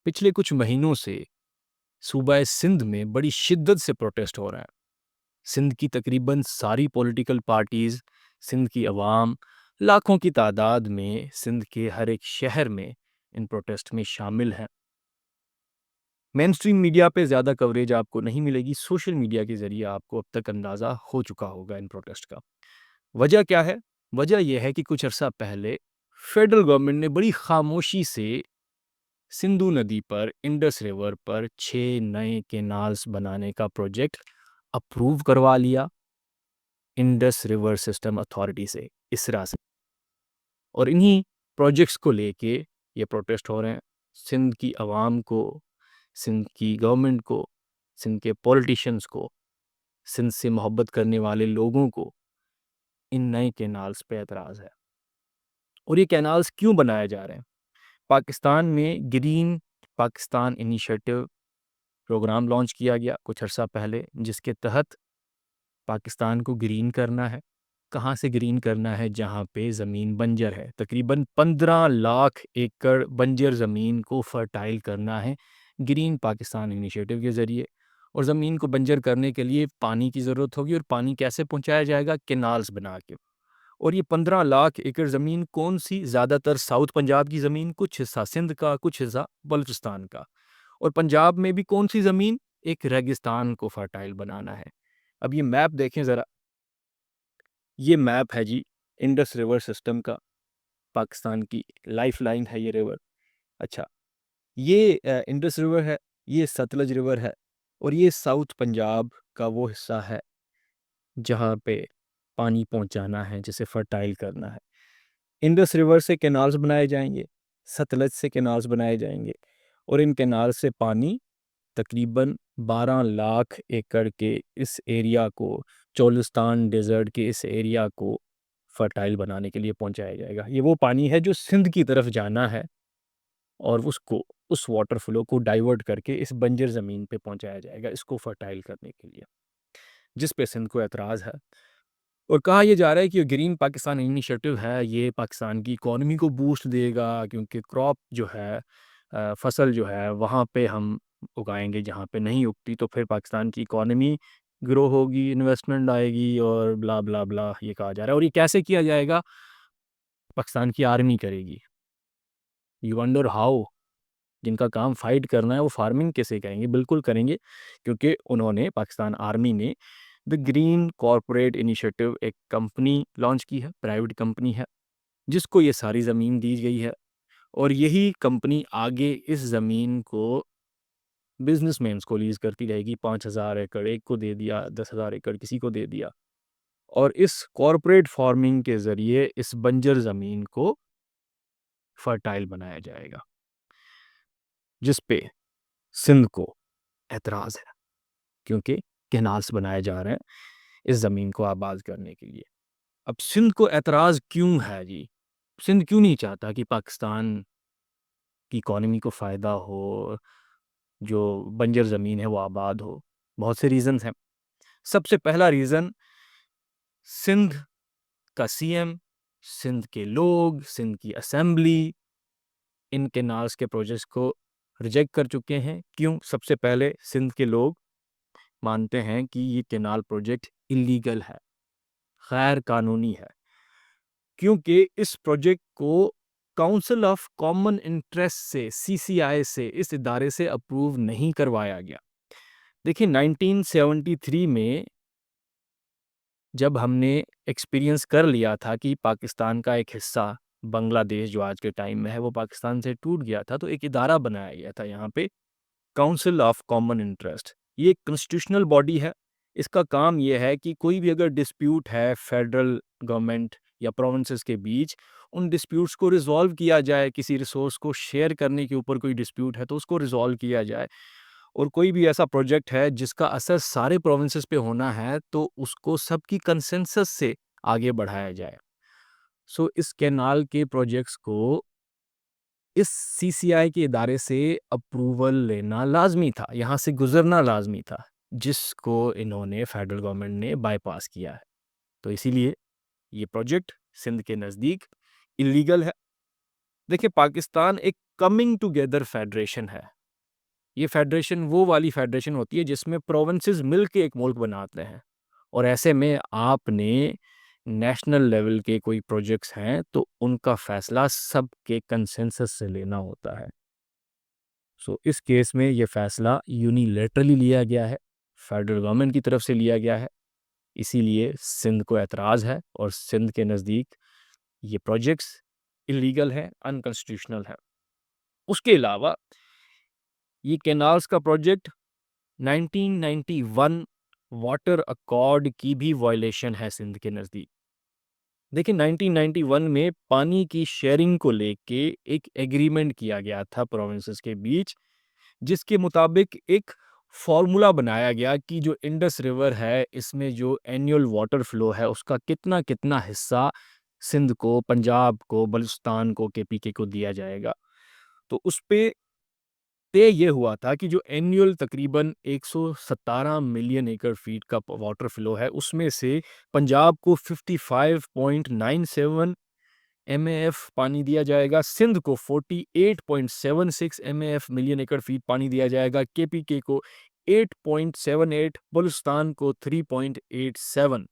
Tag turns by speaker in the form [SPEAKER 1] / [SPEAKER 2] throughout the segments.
[SPEAKER 1] पिछले कुछ महीनों से सूबा सिंध में बड़ी शिद्दत से प्रोटेस्ट हो रहा है। सिंध की तकरीबन सारी पॉलिटिकल पार्टीज़, सिंध की अवाम, लाखों की तादाद में सिंध के हर एक शहर में इन प्रोटेस्ट में शामिल हैं। मेन स्ट्रीम मीडिया पे ज़्यादा कवरेज आपको नहीं मिलेगी, सोशल मीडिया के ज़रिए आपको अब तक अंदाज़ा हो चुका होगा इन प्रोटेस्ट का। वजह क्या है? वजह यह है कि कुछ अरसा पहले फेडरल गवर्नमेंट ने बड़ी खामोशी से सिंधु नदी पर, इंडस रिवर पर 6 नए कैनाल्स बनाने का प्रोजेक्ट अप्रूव करवा लिया इंडस रिवर सिस्टम अथॉरिटी से, इसरा से। और इन्हीं प्रोजेक्ट्स को लेके ये प्रोटेस्ट हो रहे हैं। सिंध की आवाम को, सिंध की गवर्नमेंट को, सिंध के पॉलिटिशियंस को, सिंध से मोहब्बत करने वाले लोगों को इन नए कैनाल्स पे एतराज़ है। और ये कैनाल्स क्यों बनाए जा रहे हैं? पाकिस्तान में green Pakistan initiative programme launch किया गया कुछ अर्सा पहले, जिसके तहत पाकिस्तान को ग्रीन करना है। कहाँ से ग्रीन करना है? जहाँ पे ज़मीन बंजर है। तकरीबन 15 लाख एकड़ बंजर ज़मीन को फर्टाइल करना है ग्रीन पाकिस्तान इनिशिएटिव के ज़रिए। और ज़मीन को बंजर करने के लिए पानी की ज़रूरत होगी, और पानी कैसे पहुँचाया जाएगा? कैनाल्स बना के। और ये 15 लाख एकड़ ज़मीन कौन सी? ज़्यादातर साउथ पंजाब की ज़मीन, कुछ हिस्सा सिंध का, कुछ हिस्सा बलूचिस्तान का। और पंजाब में भी कौन सी ज़मीन? एक रेगिस्तान को फर्टाइल बनाना है। अब ये मैप देखें ज़रा। ये मैप है जी इंडस रिवर सिस्टम का। पाकिस्तान की लाइफलाइन है ये रिवर। अच्छा, ये इंडस रिवर है, ये सतलज रिवर है, और ये साउथ पंजाब का वो हिस्सा है जहाँ पे पानी पहुँचाना है, जिसे फर्टाइल करना है। इंडस रिवर से कैनाल्स बनाए जाएंगे, सतलज से कैनाल्स बनाए जाएंगे, और इन कैनाल से पानी तकरीबन 12 लाख एकड़ के इस एरिया को, चोलिस्तान डेजर्ट के इस एरिया को फर्टाइल बनाने के लिए पहुंचाया जाएगा। ये वो पानी है जो सिंध की तरफ जाना है, और उसको, उस वाटर फ्लो को डाइवर्ट करके इस बंजर ज़मीन पे पहुंचाया जाएगा, इसको फर्टाइल करने के लिए, जिस पे सिंध को एतराज़ है। और कहा यह जा रहा है कि ये ग्रीन पाकिस्तान इनिशिएटिव है, ये पाकिस्तान की इकॉनमी को बूस्ट देगा, क्योंकि क्रॉप जो है, फसल जो है वहाँ पे हम उगाएंगे, जहाँ पे नहीं उगती, तो फिर पाकिस्तान की इकॉनमी ग्रो होगी, इन्वेस्टमेंट आएगी, और ब्ला ब्ला ब्ला ये कहा जा रहा है। और ये कैसे किया जाएगा? पाकिस्तान की आर्मी करेगी। You wonder how? जिनका काम फाइट करना है वो फार्मिंग कैसे करेंगे? बिल्कुल करेंगे, क्योंकि उन्होंने, पाकिस्तान आर्मी ने, द ग्रीन कॉरपोरेट इनिशिएटिव एक कंपनी लॉन्च की है, प्राइवेट कंपनी है, जिसको ये सारी ज़मीन दी गई है। और यही कंपनी आगे इस ज़मीन को बिजनेसमैन्स को लीज़ करती रहेगी। 5,000 एकड़ एक को दे दिया, 10,000 एकड़ किसी को दे दिया, और इस कॉरपोरेट फार्मिंग के ज़रिए इस बंजर ज़मीन को फर्टाइल बनाया जाएगा, जिस पे सिंध को एतराज़ है, क्योंकि कैनाल्स बनाए जा रहे हैं इस ज़मीन को आबाद करने के लिए। अब सिंध को एतराज़ क्यों है जी? सिंध क्यों नहीं चाहता कि पाकिस्तान की इकॉनमी को फ़ायदा हो, जो बंजर ज़मीन है वो आबाद हो? बहुत से रीज़न्स हैं। सबसे पहला रीज़न, सिंध का सीएम, सिंध के लोग, सिंध की असेंबली इन कैनाल्स के प्रोजेक्ट्स को रिजेक्ट कर चुके हैं। क्यों? सबसे पहले सिंध के लोग मानते हैं कि ये कैनाल प्रोजेक्ट इलीगल है, गैर कानूनी है, क्योंकि इस प्रोजेक्ट को काउंसिल ऑफ कॉमन इंटरेस्ट से, सीसीआई से, इस इदारे से अप्रूव नहीं करवाया गया। देखिए 1973 में जब हमने एक्सपीरियंस कर लिया था कि पाकिस्तान का एक हिस्सा, बांग्लादेश जो आज के टाइम में है, वो पाकिस्तान से टूट गया था, तो एक इदारा बनाया गया था यहाँ पे, काउंसिल ऑफ कॉमन इंटरेस्ट। ये एक कॉन्स्टिट्यूशनल बॉडी है। इसका काम ये है कि कोई भी अगर डिस्प्यूट है फेडरल गवर्नमेंट या प्रोविंसेस के बीच, उन डिस्प्यूट्स को रिजॉल्व किया जाए। किसी रिसोर्स को शेयर करने के ऊपर कोई डिस्प्यूट है तो उसको रिजॉल्व किया जाए। और कोई भी ऐसा प्रोजेक्ट है जिसका असर सारे प्रोविंसेस पे होना है, तो उसको सबकी कंसेंसस से आगे बढ़ाया जाए। सो इस कैनाल के प्रोजेक्ट्स को इस सीसीआई के इदारे से अप्रूवल लेना लाजमी था, यहाँ से गुजरना लाजमी था, जिसको इन्होंने, फेडरल गवर्नमेंट ने बाईपास किया है। तो इसीलिए ये प्रोजेक्ट सिंध के नज़दीक इलीगल है। देखिए पाकिस्तान एक कमिंग टुगेदर फेडरेशन है। ये फेडरेशन वो वाली फेडरेशन होती है जिसमें प्रोविंसेस मिल के एक मुल्क बनाते हैं, और ऐसे में आपने नेशनल लेवल के कोई प्रोजेक्ट्स हैं तो उनका फैसला सबके कंसेंसस से लेना होता है। सो इस केस में ये फैसला यूनिलेटरली लिया गया है, फेडरल गवर्नमेंट की तरफ से लिया गया है, इसीलिए सिंध को एतराज़ है और सिंध के नज़दीक ये प्रोजेक्ट्स इलीगल हैं, अनकॉन्स्टिट्यूशनल हैं। उसके अलावा ये कैनाल्स का प्रोजेक्ट 1991 वाटर अकॉर्ड की भी वायलेशन है सिंध के नज़दीक। देखिए 1991 में पानी की शेयरिंग को लेके एक एग्रीमेंट किया गया था प्रोविंसेस के बीच, जिसके मुताबिक एक फॉर्मूला बनाया गया कि जो इंडस रिवर है इसमें जो एनुअल वाटर फ्लो है उसका कितना कितना हिस्सा सिंध को, पंजाब को, बलूचिस्तान को, केपीके को दिया जाएगा। तो उस पे तय ये हुआ था कि जो एनुअल तकरीबन 117 मिलियन एकड़ फीट का वाटर फ्लो है उसमें से पंजाब को 55.97 एमएएफ पानी दिया जाएगा, सिंध को 48.76 एमएएफ मिलियन एकड़ फीट पानी दिया जाएगा, केपीके को 8.78, बलूचिस्तान को 3.87।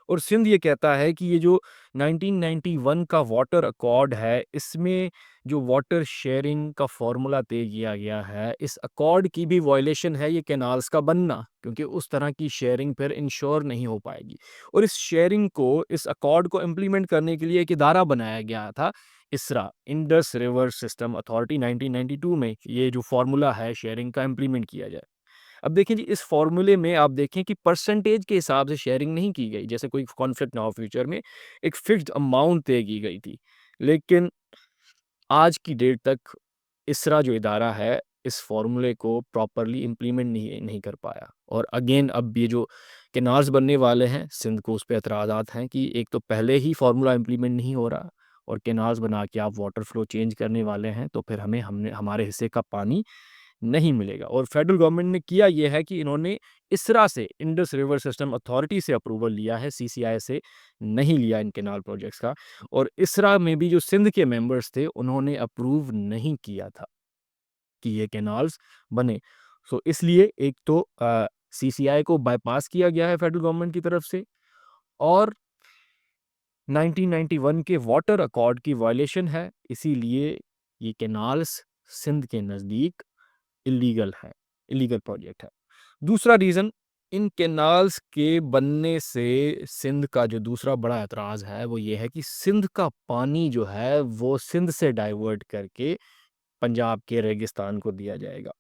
[SPEAKER 1] और सिंध ये कहता है कि ये जो 1991 का वाटर अकॉर्ड है इसमें जो वाटर शेयरिंग का फॉर्मूला तय किया गया है, इस अकॉर्ड की भी वायलेशन है ये कैनाल्स का बनना, क्योंकि उस तरह की शेयरिंग फिर इंश्योर नहीं हो पाएगी। और इस शेयरिंग को, इस अकॉर्ड को इम्प्लीमेंट करने के लिए एक इदारा बनाया गया था, इसरा, इंडस रिवर सिस्टम अथॉरिटी। 1992 में ये जो फॉर्मूला है शेयरिंग का इम्प्लीमेंट किया जाए। अब देखिए जी, इस फॉर्मूले में आप देखें कि परसेंटेज के हिसाब से शेयरिंग नहीं की गई, जैसे कोई कॉन्फ्लिक्ट ना हो फ्यूचर में, एक फिक्स्ड अमाउंट तय की गई थी। लेकिन आज की डेट तक इसरा जो इदारा है इस फॉर्मूले को प्रॉपरली इम्प्लीमेंट नहीं नहीं कर पाया। और अगेन अब ये जो कैनाल्स बनने वाले हैं सिंध को उस पर एतराज़ात हैं कि एक तो पहले ही फार्मूला इम्प्लीमेंट नहीं हो रहा, और कैनाल्स बना के आप वाटर फ्लो चेंज करने वाले हैं तो फिर हमें हमने हमारे हिस्से का पानी नहीं मिलेगा। और फेडरल गवर्नमेंट ने किया ये है कि इन्होंने इसरा से, इंडस रिवर सिस्टम अथॉरिटी से अप्रूवल लिया है, सीसीआई से नहीं लिया इन कैनाल प्रोजेक्ट्स का। और इसरा में भी जो सिंध के मेंबर्स थे उन्होंने अप्रूव नहीं किया था कि ये कैनाल्स बने। सो इसलिए एक तो सीसीआई को बाईपास किया गया है फेडरल गवर्नमेंट की तरफ से, और 1991 के वाटर अकॉर्ड की वायलेशन है, इसीलिए ये कैनाल्स सिंध के नज़दीक इलीगल है, इलीगल प्रोजेक्ट है। दूसरा रीज़न, इन कैनाल्स के बनने से सिंध का जो दूसरा बड़ा एतराज़ है वो ये है कि सिंध का पानी जो है वो सिंध से डाइवर्ट करके पंजाब के रेगिस्तान को दिया जाएगा।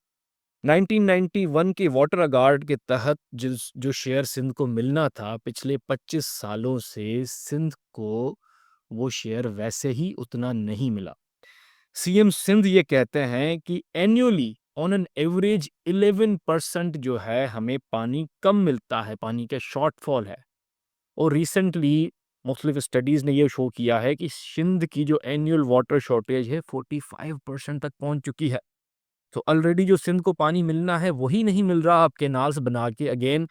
[SPEAKER 1] 1991 के वाटर अकॉर्ड के तहत जिस जो शेयर सिंध को मिलना था, पिछले 25 सालों से सिंध को वो शेयर वैसे ही उतना नहीं मिला। सीएम सिंध ये कहते हैं कि एनुअली ऑन एन एवरेज 11% जो है हमें पानी कम मिलता है, पानी का शॉर्टफॉल है। और रिसेंटली मुख्तलिफ स्टडीज़ ने ये शो किया है कि सिंध की जो एनुअल वाटर शॉर्टेज है 45% तक पहुंच चुकी है। तो ऑलरेडी जो सिंध को पानी मिलना है वही नहीं मिल रहा, आप कैनाल्स बना के अगेन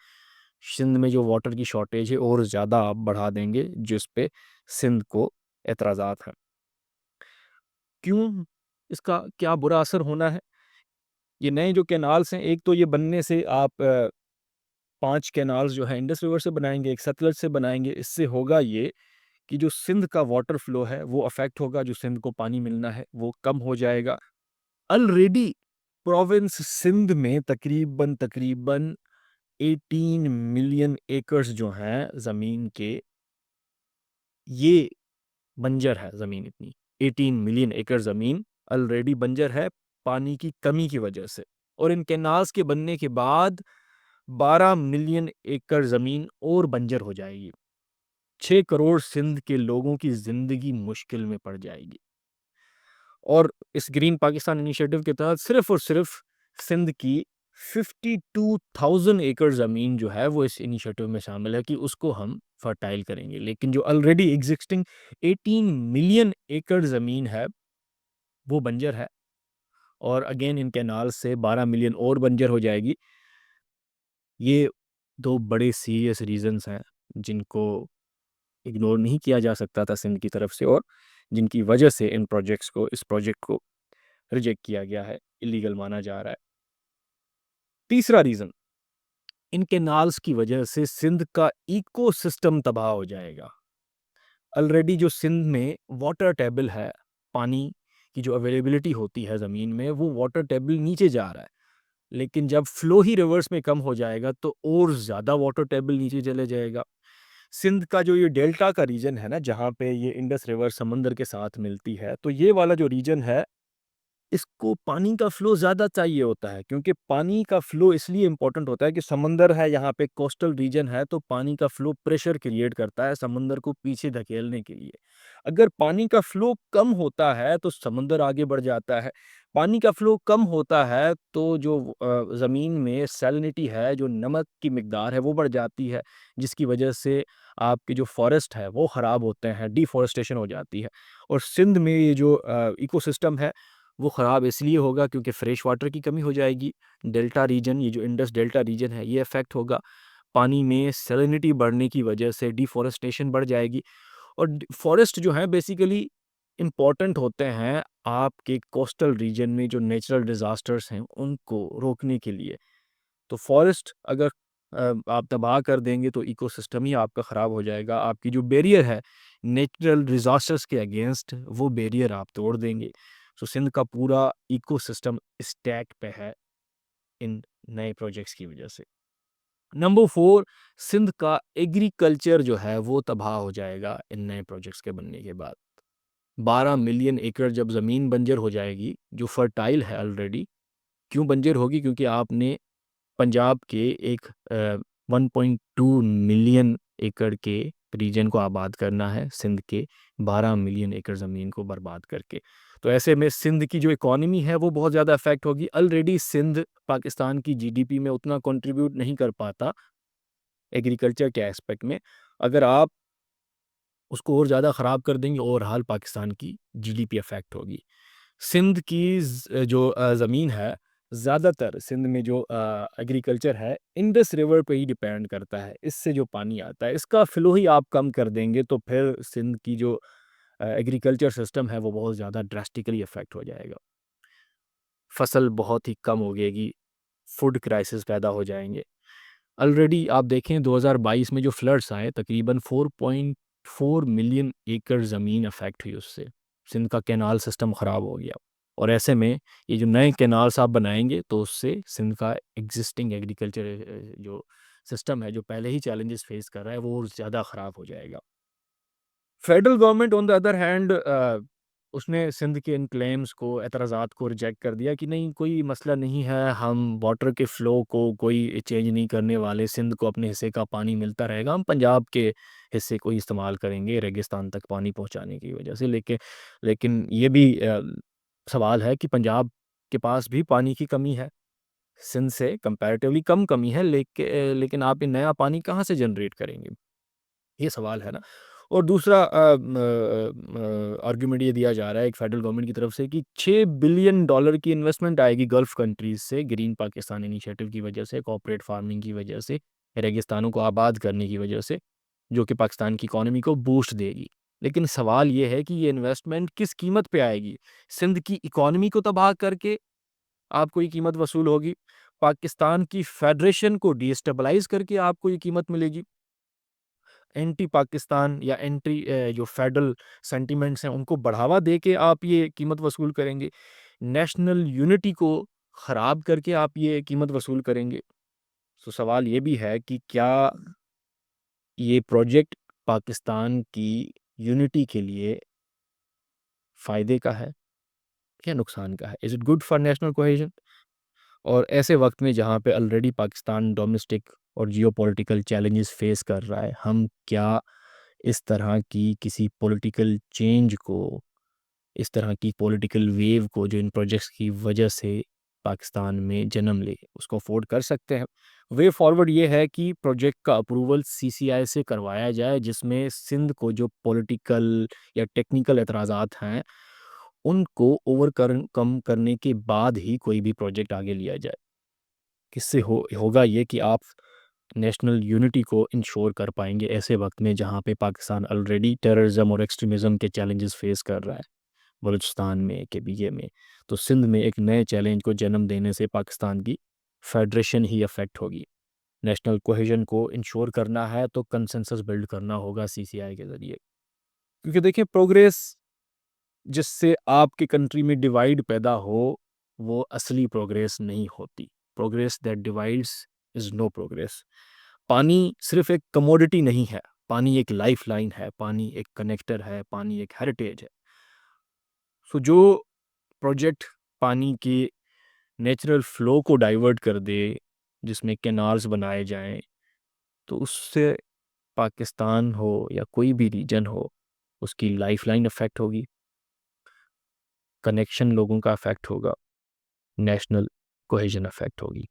[SPEAKER 1] सिंध में जो वाटर की शॉर्टेज है और ज़्यादा आप बढ़ा देंगे, जिस पे सिंध को एतराज़ात हैं। क्यों? इसका क्या बुरा असर होना है? ये नए जो कैनाल्स हैं, एक तो ये बनने से आप 5 कैनाल्स जो है इंडस रिवर से बनाएँगे, एक सतलज से बनाएँगे। इससे होगा ये कि जो सिंध का वाटर फ्लो है वो अफ़ेक्ट होगा, जो सिंध को पानी मिलना है वो कम हो जाएगा। ऑलरेडी प्रोविंस सिंध में तकरीबन 18 मिलियन एकड़्स जो हैं ज़मीन के, ये बंजर है ज़मीन इतनी। 18 मिलियन एकड़ ज़मीन ऑलरेडी बंजर है पानी की कमी की वजह से। और इन कैनाल्स के बनने के बाद 12 मिलियन एकड़ ज़मीन और बंजर हो जाएगी। 6 करोड़ सिंध के लोगों की ज़िंदगी मुश्किल में पड़ जाएगी। और इस ग्रीन पाकिस्तान इनिशिएटिव के तहत सिर्फ़ और सिर्फ़ सिंध की 52,000 एकड़ ज़मीन जो है वो इस इनिशिएटिव में शामिल है कि उसको हम फर्टाइल करेंगे। लेकिन जो ऑलरेडी एग्जिस्टिंग 18 मिलियन एकड़ ज़मीन है वो बंजर है, और अगेन इन कैनाल से 12 मिलियन और बंजर हो जाएगी। ये 2 बड़े सीरियस रीज़न्स हैं जिनको इग्नोर नहीं किया जा सकता था सिंध की तरफ से, और जिनकी वजह से इस प्रोजेक्ट को रिजेक्ट किया गया है, इलीगल माना जा रहा है। तीसरा रीज़न, इन कैनाल्स की वजह से सिंध का इकोसिस्टम तबाह हो जाएगा। ऑलरेडी जो सिंध में वाटर टेबल है, पानी की जो अवेलेबिलिटी होती है ज़मीन में, वो वाटर टेबल नीचे जा रहा है। लेकिन जब फ्लो ही रिवर्स में कम हो जाएगा तो और ज़्यादा वाटर टेबल नीचे चले जाएगा। सिंध का जो ये डेल्टा का रीजन है ना, जहाँ पे ये इंडस रिवर समंदर के साथ मिलती है, तो ये वाला जो रीजन है, इसको पानी का फ्लो ज़्यादा चाहिए होता है, क्योंकि पानी का फ्लो इसलिए इम्पोर्टेंट होता है कि समंदर है यहाँ पे, कोस्टल रीजन है, तो पानी का फ्लो प्रेशर क्रिएट करता है समंदर को पीछे धकेलने के लिए। अगर पानी का फ्लो कम होता है तो समंदर आगे बढ़ जाता है। पानी का फ्लो कम होता है तो जो ज़मीन में सैलिनिटी है, जो नमक की मिकदार है, वो बढ़ जाती है, जिसकी वजह से आपके जो फॉरेस्ट है वो ख़राब होते हैं, डिफ़ॉरेस्टेशन हो जाती है। और सिंध में ये जो इकोसिस्टम है, वो ख़राब इसलिए होगा क्योंकि फ्रेश वाटर की कमी हो जाएगी। डेल्टा रीजन, ये जो इंडस डेल्टा रीजन है, ये अफ़ेक्ट होगा। पानी में सैलिनिटी बढ़ने की वजह से डिफ़ॉरेस्टेशन बढ़ जाएगी। और फॉरेस्ट जो है बेसिकली इम्पोर्टेंट होते हैं आपके कोस्टल रीजन में जो नेचुरल डिज़ास्टर्स हैं उनको रोकने के लिए। तो फॉरेस्ट अगर आप तबाह कर देंगे तो इकोसिस्टम ही आपका ख़राब हो जाएगा। आपकी जो बैरियर है नेचुरल डिज़ास्टर्स के अगेंस्ट, वो बैरियर आप तोड़ देंगे। सो सिंध का पूरा इकोसिस्टम स्टैक पे है इन नए प्रोजेक्ट्स की वजह से। नंबर 4, सिंध का एग्रीकल्चर जो है वो तबाह हो जाएगा इन नए प्रोजेक्ट्स के बनने के बाद। 12 मिलियन एकड़ जब ज़मीन बंजर हो जाएगी, जो फर्टाइल है ऑलरेडी। क्यों बंजर होगी? क्योंकि आपने पंजाब के एक 1.2 मिलियन एकड़ के रीजन को आबाद करना है, सिंध के 12 मिलियन एकड़ ज़मीन को बर्बाद करके। तो ऐसे में सिंध की जो इकॉनमी है वो बहुत ज़्यादा अफेक्ट होगी। ऑलरेडी सिंध पाकिस्तान की जीडीपी में उतना कंट्रीब्यूट नहीं कर पाता एग्रीकल्चर के एस्पेक्ट में। अगर आप उसको और ज़्यादा ख़राब कर देंगे, ओवरऑल पाकिस्तान की जीडीपी अफेक्ट होगी। सिंध की जो ज़मीन है, ज़्यादातर सिंध में जो एग्रीकल्चर है, इंडस रिवर पे ही डिपेंड करता है। इससे जो पानी आता है, इसका फ़्लो ही आप कम कर देंगे तो फिर सिंध की जो एग्रीकल्चर सिस्टम है वो बहुत ज़्यादा ड्रास्टिकली अफेक्ट हो जाएगा। फसल बहुत ही कम होगेगी, फूड क्राइसिस पैदा हो जाएँगे। ऑलरेडी आप देखें 2022 में जो फ्लड्स आए, तकरीबन 4.4 मिलियन एकड़ ज़मीन अफेक्ट हुई उससे। सिंध का कैनाल सिस्टम ख़राब हो गया। और ऐसे में ये जो नए कैनाल्स आप बनाएँगे तो उससे सिंध का एग्ज़िस्टिंग एग्रीकल्चर जो सिस्टम है, जो पहले ही चैलेंजेस फेस कर रहा है, वो और ज़्यादा ख़राब हो जाएगा। Federal government on the other hand उसने सिंध के इन क्लेम्स को, एतराज़ात को रिजेक्ट कर दिया कि नहीं, कोई मसला नहीं है, हम वाटर के फ़्लो को कोई चेंज नहीं करने वाले, सिंध को अपने हिस्से का पानी मिलता रहेगा, हम पंजाब के हिस्से को ही इस्तेमाल करेंगे रेगिस्तान तक पानी पहुंचाने की वजह से। लेकिन ये भी सवाल है कि पंजाब के पास भी पानी की कमी है, सिंध से कंपैरेटिवली कम कमी है, लेकिन आप ये नया पानी कहाँ से जनरेट करेंगे? ये सवाल है ना। और दूसरा आर्गुमेंट ये दिया जा रहा है एक फेडरल गवर्नमेंट की तरफ से कि $6 बिलियन की इन्वेस्टमेंट आएगी गल्फ कंट्रीज से, ग्रीन पाकिस्तान इनिशिएटिव की वजह से, कॉर्पोरेट फार्मिंग की वजह से, रेगिस्तानों को आबाद करने की वजह से, जो कि पाकिस्तान की इकोनॉमी को बूस्ट देगी। लेकिन सवाल ये है कि ये इन्वेस्टमेंट किस कीमत पे आएगी? सिंध की इकोनॉमी को तबाह करके आपको ये कीमत वसूल होगी, पाकिस्तान की फेडरेशन को डिस्टेबलाइज करके आपको ये कीमत मिलेगी, एंटी पाकिस्तान या जो फेडरल सेंटिमेंट्स हैं उनको बढ़ावा दे के आप ये कीमत वसूल करेंगे, नेशनल यूनिटी को ख़राब करके आप ये कीमत वसूल करेंगे। तो सवाल ये भी है कि क्या ये प्रोजेक्ट पाकिस्तान की यूनिटी के लिए फ़ायदे का है या नुकसान का है? Is it good for national cohesion? और ऐसे वक्त में जहाँ पे ऑलरेडी पाकिस्तान डोमेस्टिक और जियोपॉलिटिकल चैलेंजेस फेस कर रहा है, हम क्या इस तरह की किसी पॉलिटिकल चेंज को, इस तरह की पॉलिटिकल वेव को जो इन प्रोजेक्ट्स की वजह से पाकिस्तान में जन्म ले, उसको अफोर्ड कर सकते हैं? वे फॉरवर्ड ये है कि प्रोजेक्ट का अप्रूवल सीसीआई से करवाया जाए, जिसमें सिंध को जो पॉलिटिकल या टेक्निकल एतराज़ात हैं उनको कम करने के बाद ही कोई भी प्रोजेक्ट आगे लिया जाए। किससे होगा ये कि आप नेशनल यूनिटी को इंश्योर कर पाएंगे ऐसे वक्त में जहाँ पे पाकिस्तान ऑलरेडी टेररिज्म और एक्सट्रीमिज़म के चैलेंजेस फेस कर रहा है। बलूचिस्तान में, केबीए में, तो सिंध में एक नए चैलेंज को जन्म देने से पाकिस्तान की फेडरेशन ही अफेक्ट होगी। नेशनल कोहेजन को इंश्योर करना है तो कंसेंसस बिल्ड करना होगा सीसीआई के ज़रिए, क्योंकि देखिए प्रोग्रेस जिससे आपकी कंट्री में डिवाइड पैदा हो वो असली प्रोग्रेस नहीं होती। Progress that divides is no progress. पानी सिर्फ एक कमोडिटी नहीं है, पानी एक लाइफ लाइन है, पानी एक कनेक्टर है, पानी एक हेरिटेज है। सो जो प्रोजेक्ट पानी के नेचुरल फ्लो को डाइवर्ट कर दे, जिसमें कैनाल्स बनाए जाएं, तो उससे पाकिस्तान हो या कोई भी रीजन हो, उसकी लाइफलाइन अफेक्ट होगी, कनेक्शन लोगों का अफेक्ट होगा, नेशनल कोहेजन अफेक्ट होगी।